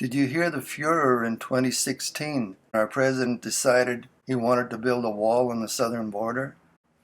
Did you hear the furor in 2016? Our president decided he wanted to build a wall on the southern border.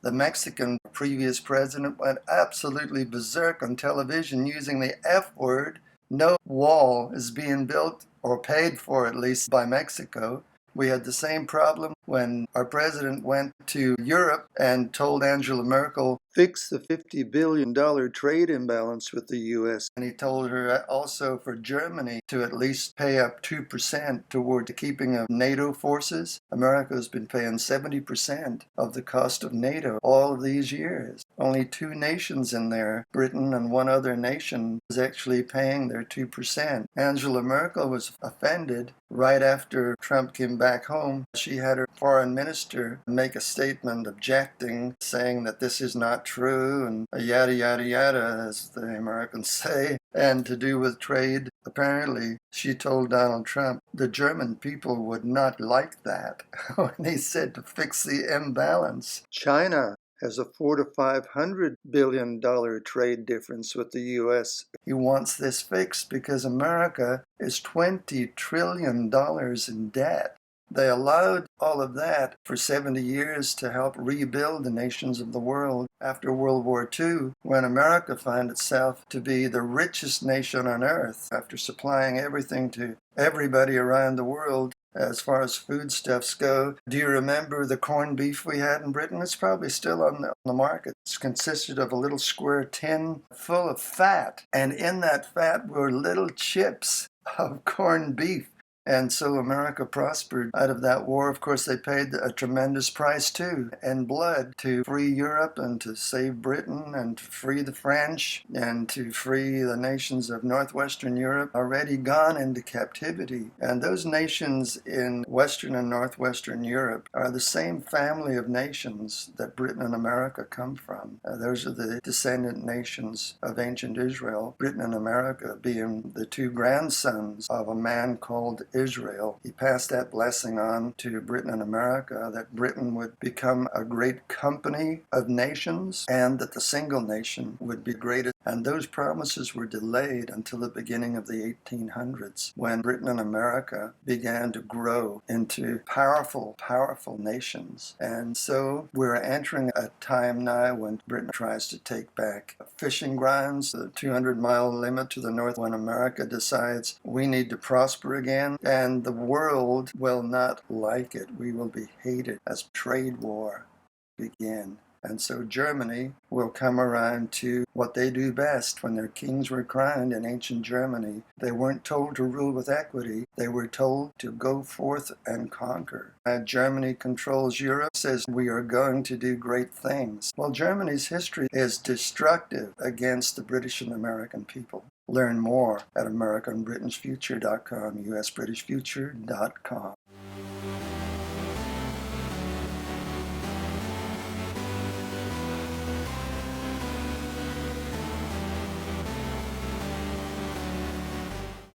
The Mexican previous president went absolutely berserk on television using the F word. No wall is being built, or paid for at least, by Mexico. We had the same problem when our president went to Europe and told Angela Merkel, fix the $50 billion trade imbalance with the U.S. And he told her also for Germany to at least pay up 2% toward the keeping of NATO forces. America has been paying 70% of the cost of NATO all of these years. Only two nations in there, Britain and one other nation, is actually paying their 2%. Angela Merkel was offended right after Trump came back home. She had her foreign minister make a statement objecting, saying that this is not true, and yada yada yada, as the Americans say, and to do with trade. Apparently, she told Donald Trump the German people would not like that when he said to fix the imbalance. China has a $400 to $500 billion trade difference with the U.S. He wants this fixed because America is $20 trillion in debt. They allowed all of that for 70 years to help rebuild the nations of the world after World War II, when America found itself to be the richest nation on earth after supplying everything to everybody around the world. As far as foodstuffs go, do you remember the corned beef we had in Britain? It's probably still on the market. It consisted of a little square tin full of fat, and in that fat were little chips of corned beef. And so America prospered out of that war. Of course, they paid a tremendous price too, and blood, to free Europe and to save Britain and to free the French and to free the nations of northwestern Europe already gone into captivity. And those nations in western and northwestern Europe are the same family of nations that Britain and America come from. Those are the descendant nations of ancient Israel, Britain and America being the two grandsons of a man called Israel. He passed that blessing on to Britain and America, that Britain would become a great company of nations and that the single nation would be greatest. And those promises were delayed until the beginning of the 1800s, when Britain and America began to grow into powerful, powerful nations. And so we're entering a time now when Britain tries to take back fishing grounds, the 200-mile limit to the north, when America decides we need to prosper again. And the world will not like it. We will be hated as trade war begin. And so Germany will come around to what they do best. When their kings were crowned in ancient Germany, they weren't told to rule with equity. They were told to go forth and conquer. Germany controls Europe, says we are going to do great things. Well, Germany's history is destructive against the British and American people. Learn more at AmericanBritain'sFuture.com, USBritishFuture.com.